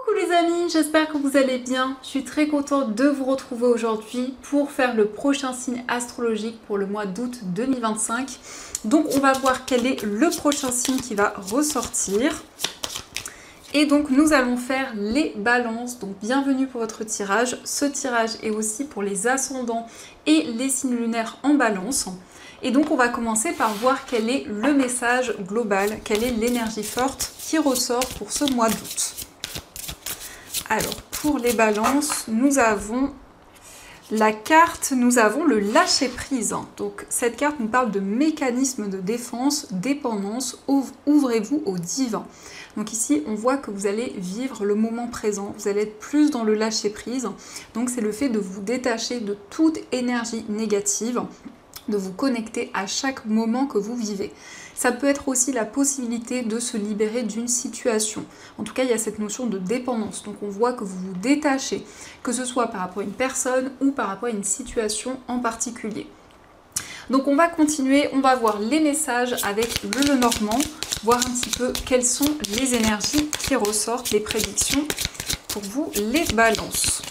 Coucou les amis, j'espère que vous allez bien. Je suis très contente de vous retrouver aujourd'hui pour faire le prochain signe astrologique pour le mois d'août 2025. Donc on va voir quel est le prochain signe qui va ressortir. Et donc nous allons faire les balances, donc bienvenue pour votre tirage. Ce tirage est aussi pour les ascendants et les signes lunaires en balance. Et donc on va commencer par voir quel est le message global, quelle est l'énergie forte qui ressort pour ce mois d'août. Alors pour les balances, nous avons la carte, nous avons le lâcher prise. Donc cette carte nous parle de mécanisme de défense, dépendance, ouvrez-vous au divin. Donc ici on voit que vous allez vivre le moment présent, vous allez être plus dans le lâcher prise. Donc c'est le fait de vous détacher de toute énergie négative, de vous connecter à chaque moment que vous vivez. Ça peut être aussi la possibilité de se libérer d'une situation. En tout cas, il y a cette notion de dépendance. Donc on voit que vous vous détachez, que ce soit par rapport à une personne ou par rapport à une situation en particulier. Donc on va continuer, on va voir les messages avec le Lenormand, voir un petit peu quelles sont les énergies qui ressortent, les prédictions pour vous, les balances.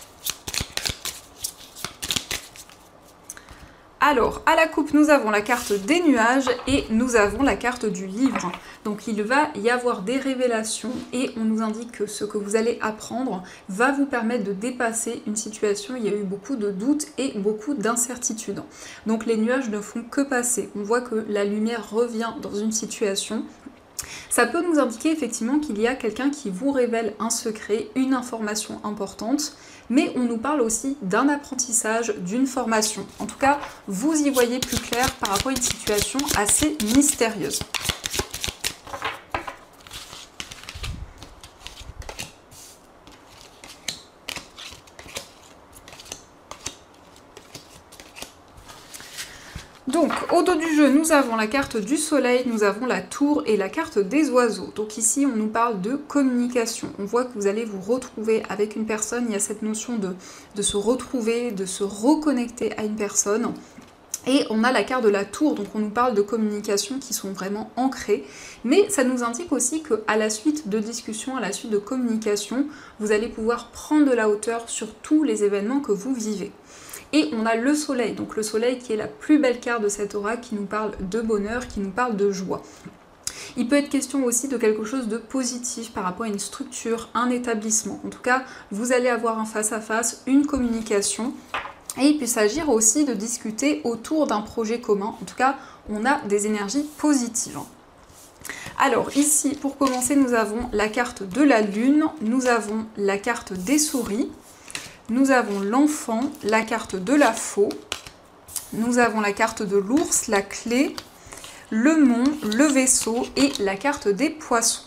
Alors, à la coupe, nous avons la carte des nuages et nous avons la carte du livre. Donc, il va y avoir des révélations et on nous indique que ce que vous allez apprendre va vous permettre de dépasser une situation. Il y a eu beaucoup de doutes et beaucoup d'incertitudes. Donc, les nuages ne font que passer. On voit que la lumière revient dans une situation. Ça peut nous indiquer effectivement qu'il y a quelqu'un qui vous révèle un secret, une information importante, mais on nous parle aussi d'un apprentissage, d'une formation. En tout cas, vous y voyez plus clair par rapport à une situation assez mystérieuse. Donc, au dos du jeu, nous avons la carte du soleil, nous avons la tour et la carte des oiseaux. Donc ici, on nous parle de communication. On voit que vous allez vous retrouver avec une personne. Il y a cette notion de se retrouver, de se reconnecter à une personne. Et on a la carte de la tour, donc on nous parle de communication qui sont vraiment ancrées. Mais ça nous indique aussi qu'à la suite de discussions, à la suite de communication, vous allez pouvoir prendre de la hauteur sur tous les événements que vous vivez. Et on a le soleil, donc le soleil qui est la plus belle carte de cet oracle, qui nous parle de bonheur, qui nous parle de joie. Il peut être question aussi de quelque chose de positif par rapport à une structure, un établissement. En tout cas, vous allez avoir un face-à-face, une communication. Et il peut s'agir aussi de discuter autour d'un projet commun. En tout cas, on a des énergies positives. Alors ici, pour commencer, nous avons la carte de la lune, nous avons la carte des souris. Nous avons l'enfant, la carte de la faux, nous avons la carte de l'ours, la clé, le mont, le vaisseau et la carte des poissons.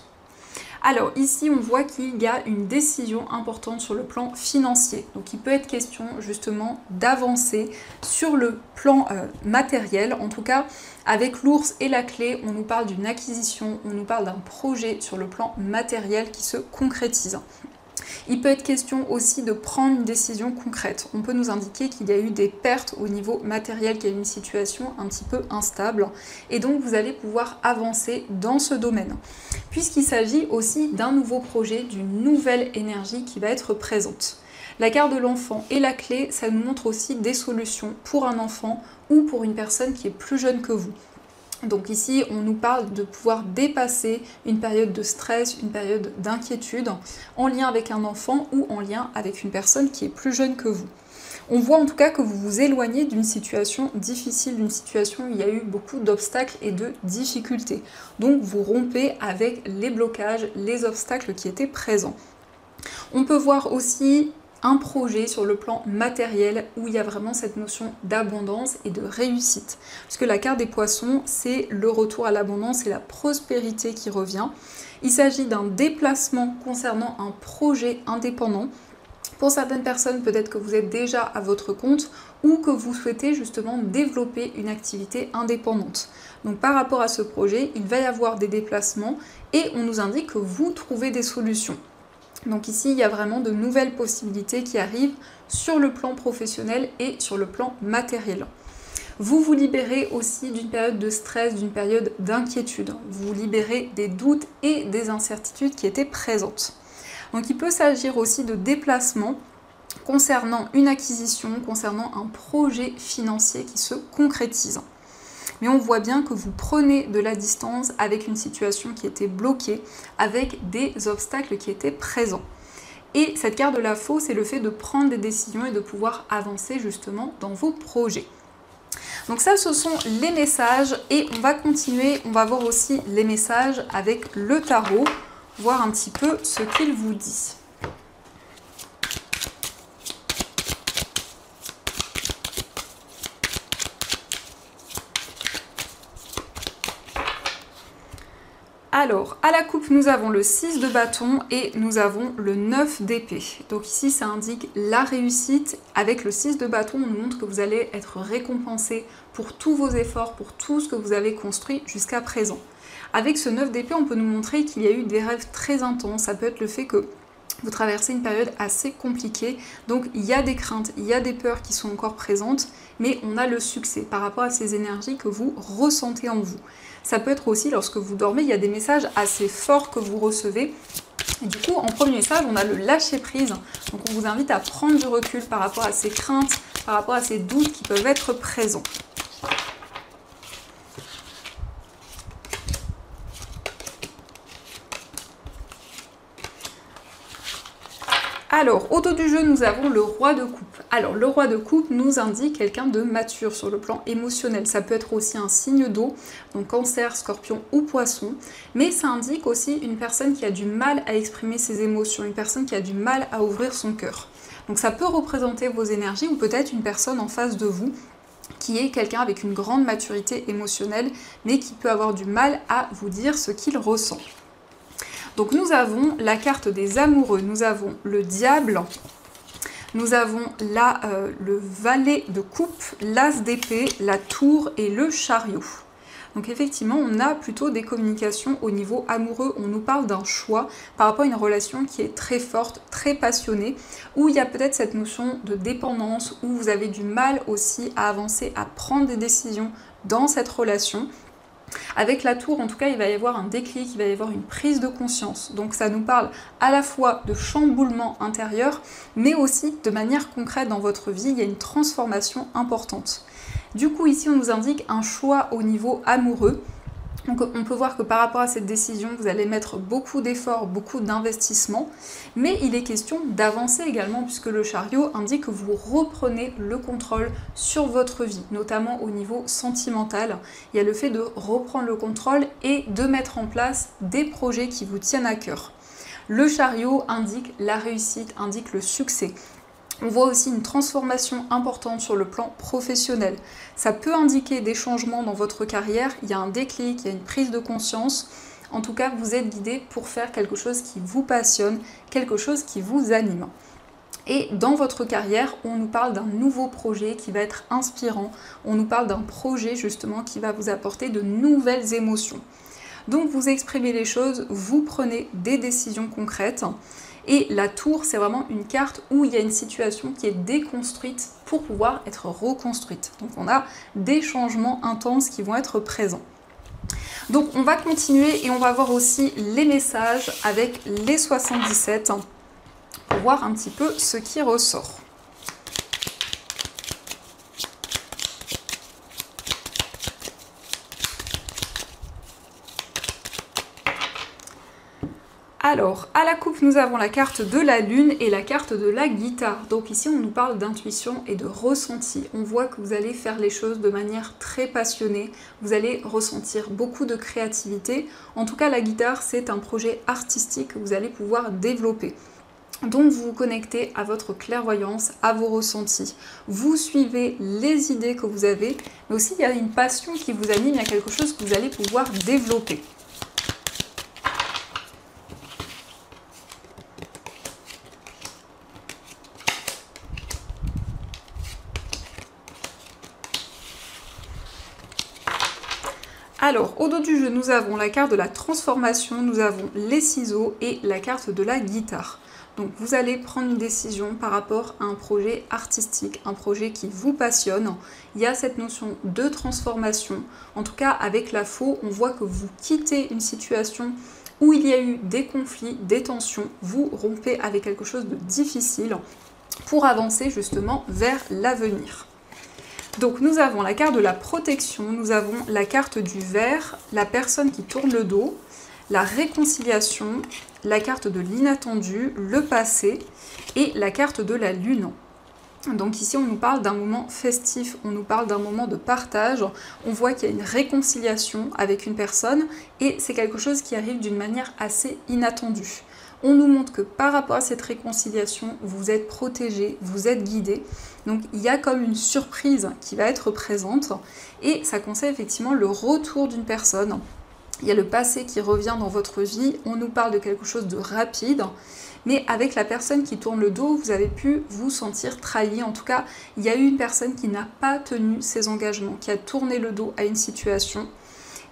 Alors ici on voit qu'il y a une décision importante sur le plan financier. Donc il peut être question justement d'avancer sur le plan matériel. En tout cas avec l'ours et la clé on nous parle d'une acquisition, on nous parle d'un projet sur le plan matériel qui se concrétise. Il peut être question aussi de prendre une décision concrète. On peut nous indiquer qu'il y a eu des pertes au niveau matériel, qu'il y a eu une situation un petit peu instable. Et donc vous allez pouvoir avancer dans ce domaine. Puisqu'il s'agit aussi d'un nouveau projet, d'une nouvelle énergie qui va être présente. La carte de l'enfant et la clé, ça nous montre aussi des solutions pour un enfant ou pour une personne qui est plus jeune que vous. Donc ici, on nous parle de pouvoir dépasser une période de stress, une période d'inquiétude en lien avec un enfant ou en lien avec une personne qui est plus jeune que vous. On voit en tout cas que vous vous éloignez d'une situation difficile, d'une situation où il y a eu beaucoup d'obstacles et de difficultés. Donc vous rompez avec les blocages, les obstacles qui étaient présents. On peut voir aussi un projet sur le plan matériel où il y a vraiment cette notion d'abondance et de réussite. Puisque la carte des poissons, c'est le retour à l'abondance et la prospérité qui revient. Il s'agit d'un déplacement concernant un projet indépendant. Pour certaines personnes, peut-être que vous êtes déjà à votre compte ou que vous souhaitez justement développer une activité indépendante. Donc par rapport à ce projet, il va y avoir des déplacements et on nous indique que vous trouvez des solutions. Donc ici, il y a vraiment de nouvelles possibilités qui arrivent sur le plan professionnel et sur le plan matériel. Vous vous libérez aussi d'une période de stress, d'une période d'inquiétude. Vous vous libérez des doutes et des incertitudes qui étaient présentes. Donc il peut s'agir aussi de déplacements concernant une acquisition, concernant un projet financier qui se concrétise. Mais on voit bien que vous prenez de la distance avec une situation qui était bloquée, avec des obstacles qui étaient présents. Et cette carte de la Faux, c'est le fait de prendre des décisions et de pouvoir avancer justement dans vos projets. Donc ça, ce sont les messages et on va continuer, on va voir aussi les messages avec le tarot, voir un petit peu ce qu'il vous dit. Alors, à la coupe, nous avons le 6 de bâton et nous avons le 9 d'épée. Donc ici, ça indique la réussite. Avec le 6 de bâton, on nous montre que vous allez être récompensé pour tous vos efforts, pour tout ce que vous avez construit jusqu'à présent. Avec ce 9 d'épée, on peut nous montrer qu'il y a eu des rêves très intenses. Ça peut être le fait que vous traversez une période assez compliquée, donc il y a des craintes, il y a des peurs qui sont encore présentes, mais on a le succès par rapport à ces énergies que vous ressentez en vous. Ça peut être aussi lorsque vous dormez, il y a des messages assez forts que vous recevez. Et du coup, en premier message, on a le lâcher prise. Donc on vous invite à prendre du recul par rapport à ces craintes, par rapport à ces doutes qui peuvent être présents. Alors, au dos du jeu, nous avons le roi de coupe. Alors, le roi de coupe nous indique quelqu'un de mature sur le plan émotionnel. Ça peut être aussi un signe d'eau, donc cancer, scorpion ou poisson. Mais ça indique aussi une personne qui a du mal à exprimer ses émotions, une personne qui a du mal à ouvrir son cœur. Donc ça peut représenter vos énergies ou peut-être une personne en face de vous qui est quelqu'un avec une grande maturité émotionnelle, mais qui peut avoir du mal à vous dire ce qu'il ressent. Donc nous avons la carte des amoureux, nous avons le diable, nous avons là le valet de coupe, l'as d'épée, la tour et le chariot. Donc effectivement, on a plutôt des communications au niveau amoureux, on nous parle d'un choix par rapport à une relation qui est très forte, très passionnée, où il y a peut-être cette notion de dépendance, où vous avez du mal aussi à avancer, à prendre des décisions dans cette relation. Avec la tour, en tout cas, il va y avoir un déclic, il va y avoir une prise de conscience. Donc ça nous parle à la fois de chamboulement intérieur, mais aussi de manière concrète dans votre vie, il y a une transformation importante. Du coup, ici, on nous indique un choix au niveau amoureux. Donc on peut voir que par rapport à cette décision, vous allez mettre beaucoup d'efforts, beaucoup d'investissements, mais il est question d'avancer également puisque le chariot indique que vous reprenez le contrôle sur votre vie, notamment au niveau sentimental. Il y a le fait de reprendre le contrôle et de mettre en place des projets qui vous tiennent à cœur. Le chariot indique la réussite, indique le succès. On voit aussi une transformation importante sur le plan professionnel. Ça peut indiquer des changements dans votre carrière, il y a un déclic, il y a une prise de conscience. En tout cas, vous êtes guidé pour faire quelque chose qui vous passionne, quelque chose qui vous anime. Et dans votre carrière, on nous parle d'un nouveau projet qui va être inspirant. On nous parle d'un projet justement qui va vous apporter de nouvelles émotions. Donc vous exprimez les choses, vous prenez des décisions concrètes. Et la tour, c'est vraiment une carte où il y a une situation qui est déconstruite pour pouvoir être reconstruite. Donc on a des changements intenses qui vont être présents. Donc on va continuer et on va voir aussi les messages avec les 77 pour voir un petit peu ce qui ressort. Alors, à la coupe, nous avons la carte de la lune et la carte de la guitare. Donc ici, on nous parle d'intuition et de ressenti. On voit que vous allez faire les choses de manière très passionnée. Vous allez ressentir beaucoup de créativité. En tout cas, la guitare, c'est un projet artistique que vous allez pouvoir développer. Donc vous vous connectez à votre clairvoyance, à vos ressentis. Vous suivez les idées que vous avez, mais aussi il y a une passion qui vous anime, il y a quelque chose que vous allez pouvoir développer. Alors, au dos du jeu, nous avons la carte de la transformation, nous avons les ciseaux et la carte de la guitare. Donc, vous allez prendre une décision par rapport à un projet artistique, un projet qui vous passionne. Il y a cette notion de transformation. En tout cas, avec la faux, on voit que vous quittez une situation où il y a eu des conflits, des tensions, vous rompez avec quelque chose de difficile pour avancer justement vers l'avenir. Donc nous avons la carte de la protection, nous avons la carte du ver, la personne qui tourne le dos, la réconciliation, la carte de l'inattendu, le passé et la carte de la lune. Donc ici on nous parle d'un moment festif, on nous parle d'un moment de partage, on voit qu'il y a une réconciliation avec une personne et c'est quelque chose qui arrive d'une manière assez inattendue. On nous montre que par rapport à cette réconciliation, vous êtes protégé, vous êtes guidé. Donc il y a comme une surprise qui va être présente et ça concerne effectivement le retour d'une personne. Il y a le passé qui revient dans votre vie, on nous parle de quelque chose de rapide, mais avec la personne qui tourne le dos, vous avez pu vous sentir trahi. En tout cas, il y a eu une personne qui n'a pas tenu ses engagements, qui a tourné le dos à une situation.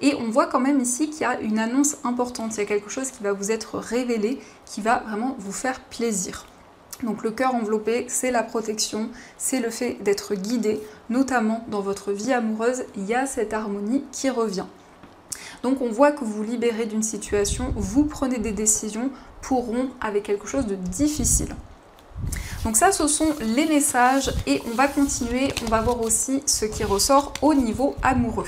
Et on voit quand même ici qu'il y a une annonce importante, il y a quelque chose qui va vous être révélé, qui va vraiment vous faire plaisir. Donc le cœur enveloppé, c'est la protection, c'est le fait d'être guidé, notamment dans votre vie amoureuse, il y a cette harmonie qui revient. Donc on voit que vous vous libérez d'une situation, vous prenez des décisions pour rompre avec quelque chose de difficile. Donc ça, ce sont les messages et on va continuer, on va voir aussi ce qui ressort au niveau amoureux.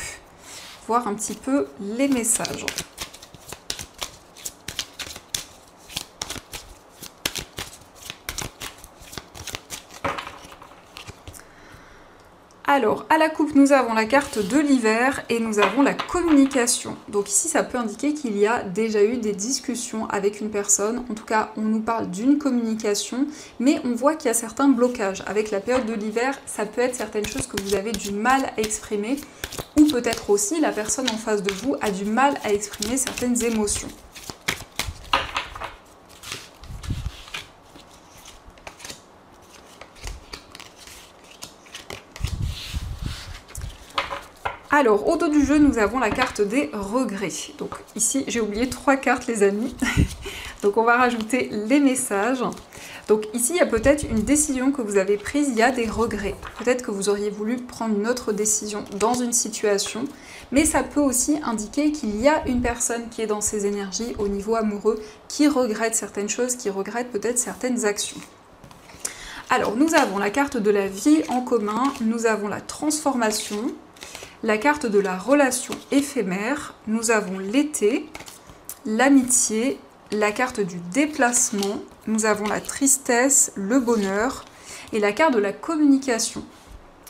Voir un petit peu les messages. Alors, à la coupe, nous avons la carte de l'hiver et nous avons la communication. Donc ici, ça peut indiquer qu'il y a déjà eu des discussions avec une personne. En tout cas, on nous parle d'une communication, mais on voit qu'il y a certains blocages. Avec la période de l'hiver, ça peut être certaines choses que vous avez du mal à exprimer, ou peut-être aussi la personne en face de vous a du mal à exprimer certaines émotions. Alors, au dos du jeu, nous avons la carte des regrets. Donc ici, j'ai oublié 3 cartes, les amis. Donc on va rajouter les messages. Donc ici, il y a peut-être une décision que vous avez prise, il y a des regrets. Peut-être que vous auriez voulu prendre une autre décision dans une situation, mais ça peut aussi indiquer qu'il y a une personne qui est dans ses énergies au niveau amoureux, qui regrette certaines choses, qui regrette peut-être certaines actions. Alors, nous avons la carte de la vie en commun, nous avons la transformation, la carte de la relation éphémère, nous avons l'été, l'amitié, la carte du déplacement, nous avons la tristesse, le bonheur et la carte de la communication.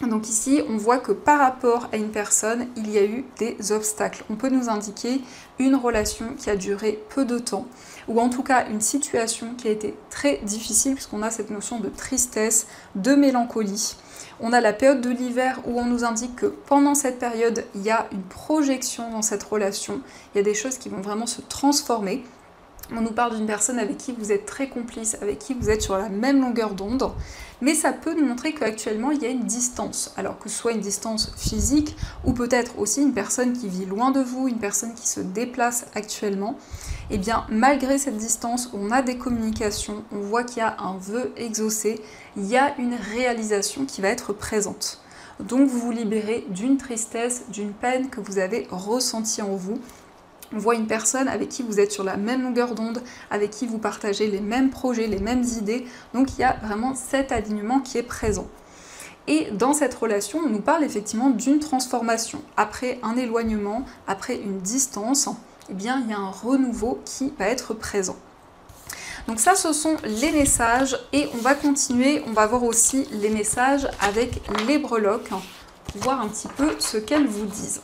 Donc ici, on voit que par rapport à une personne, il y a eu des obstacles. On peut nous indiquer une relation qui a duré peu de temps, ou en tout cas une situation qui a été très difficile, puisqu'on a cette notion de tristesse, de mélancolie. On a la période de l'hiver où on nous indique que pendant cette période, il y a une projection dans cette relation. Il y a des choses qui vont vraiment se transformer. On nous parle d'une personne avec qui vous êtes très complice, avec qui vous êtes sur la même longueur d'onde, mais ça peut nous montrer qu'actuellement il y a une distance, alors que ce soit une distance physique ou peut-être aussi une personne qui vit loin de vous, une personne qui se déplace actuellement. Et bien malgré cette distance, on a des communications, on voit qu'il y a un vœu exaucé, il y a une réalisation qui va être présente. Donc vous vous libérez d'une tristesse, d'une peine que vous avez ressentie en vous. On voit une personne avec qui vous êtes sur la même longueur d'onde, avec qui vous partagez les mêmes projets, les mêmes idées. Donc il y a vraiment cet alignement qui est présent. Et dans cette relation, on nous parle effectivement d'une transformation. Après un éloignement, après une distance, eh bien, il y a un renouveau qui va être présent. Donc ça, ce sont les messages. Et on va continuer, on va voir aussi les messages avec les breloques, pour voir un petit peu ce qu'elles vous disent.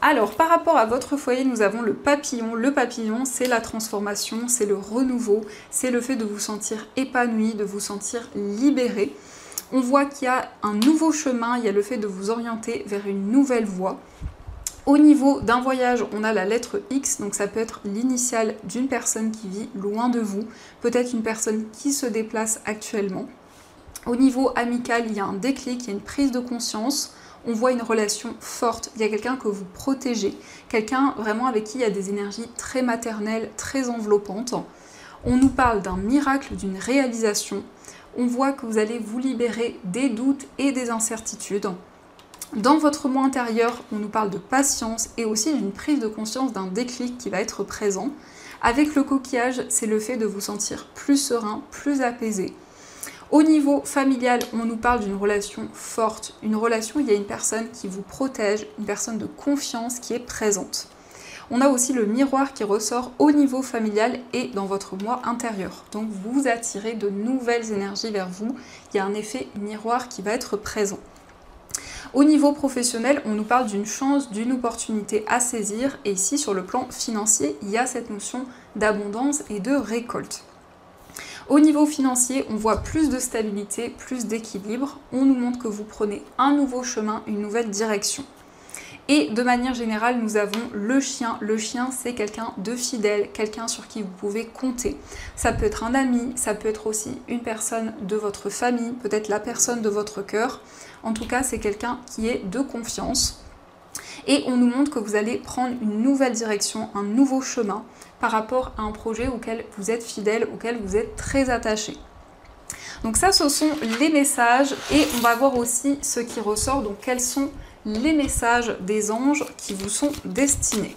Alors, par rapport à votre foyer, nous avons le papillon. Le papillon, c'est la transformation, c'est le renouveau, c'est le fait de vous sentir épanoui, de vous sentir libéré. On voit qu'il y a un nouveau chemin, il y a le fait de vous orienter vers une nouvelle voie. Au niveau d'un voyage, on a la lettre X, donc ça peut être l'initiale d'une personne qui vit loin de vous, peut-être une personne qui se déplace actuellement. Au niveau amical, il y a un déclic, il y a une prise de conscience. On voit une relation forte, il y a quelqu'un que vous protégez, quelqu'un vraiment avec qui il y a des énergies très maternelles, très enveloppantes. On nous parle d'un miracle, d'une réalisation. On voit que vous allez vous libérer des doutes et des incertitudes. Dans votre moi intérieur, on nous parle de patience et aussi d'une prise de conscience, d'un déclic qui va être présent. Avec le coquillage, c'est le fait de vous sentir plus serein, plus apaisé. Au niveau familial, on nous parle d'une relation forte, une relation où il y a une personne qui vous protège, une personne de confiance qui est présente. On a aussi le miroir qui ressort au niveau familial et dans votre moi intérieur. Donc vous attirez de nouvelles énergies vers vous. Il y a un effet miroir qui va être présent. Au niveau professionnel, on nous parle d'une chance, d'une opportunité à saisir. Et ici, sur le plan financier, il y a cette notion d'abondance et de récolte. Au niveau financier, on voit plus de stabilité, plus d'équilibre. On nous montre que vous prenez un nouveau chemin, une nouvelle direction. Et de manière générale, nous avons le chien. Le chien, c'est quelqu'un de fidèle, quelqu'un sur qui vous pouvez compter. Ça peut être un ami, ça peut être aussi une personne de votre famille, peut-être la personne de votre cœur. En tout cas, c'est quelqu'un qui est de confiance. Et on nous montre que vous allez prendre une nouvelle direction, un nouveau chemin par rapport à un projet auquel vous êtes fidèle, auquel vous êtes très attaché. Donc ça, ce sont les messages et on va voir aussi ce qui ressort, donc quels sont les messages des anges qui vous sont destinés.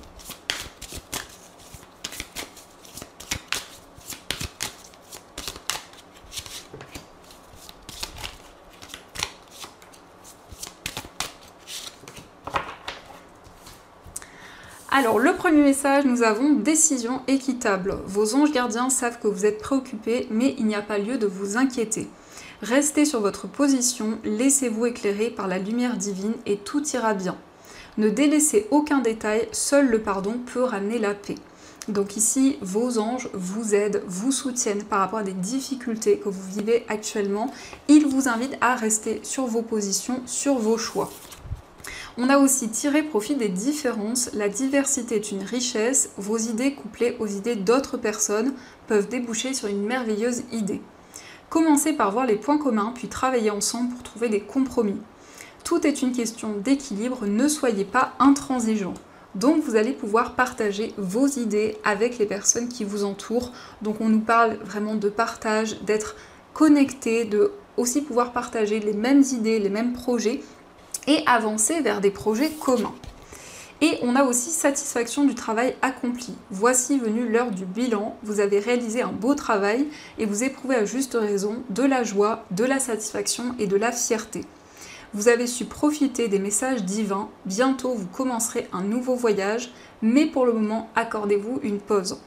Alors, le premier message, nous avons décision équitable. Vos anges gardiens savent que vous êtes préoccupés, mais il n'y a pas lieu de vous inquiéter. Restez sur votre position, laissez-vous éclairer par la lumière divine et tout ira bien. Ne délaissez aucun détail, seul le pardon peut ramener la paix. Donc ici, vos anges vous aident, vous soutiennent par rapport à des difficultés que vous vivez actuellement. Ils vous invitent à rester sur vos positions, sur vos choix. On a aussi tiré profit des différences. La diversité est une richesse. Vos idées couplées aux idées d'autres personnes peuvent déboucher sur une merveilleuse idée. Commencez par voir les points communs, puis travaillez ensemble pour trouver des compromis. Tout est une question d'équilibre, ne soyez pas intransigeants. Donc vous allez pouvoir partager vos idées avec les personnes qui vous entourent. Donc on nous parle vraiment de partage, d'être connecté, de aussi pouvoir partager les mêmes idées, les mêmes projets et avancer vers des projets communs. Et on a aussi satisfaction du travail accompli. Voici venue l'heure du bilan. Vous avez réalisé un beau travail et vous éprouvez à juste raison de la joie, de la satisfaction et de la fierté. Vous avez su profiter des messages divins. Bientôt, vous commencerez un nouveau voyage, mais pour le moment, accordez-vous une pause.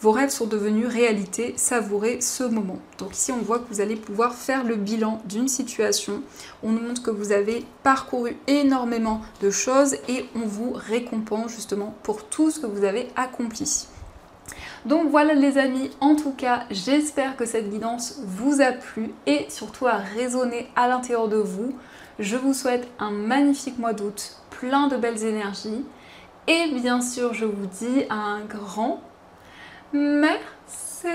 Vos rêves sont devenus réalité, savourez ce moment. Donc ici, on voit que vous allez pouvoir faire le bilan d'une situation. On nous montre que vous avez parcouru énormément de choses et on vous récompense justement pour tout ce que vous avez accompli. Donc voilà les amis, en tout cas, j'espère que cette guidance vous a plu et surtout a résonné à l'intérieur de vous. Je vous souhaite un magnifique mois d'août, plein de belles énergies. Et bien sûr, je vous dis un grand merci.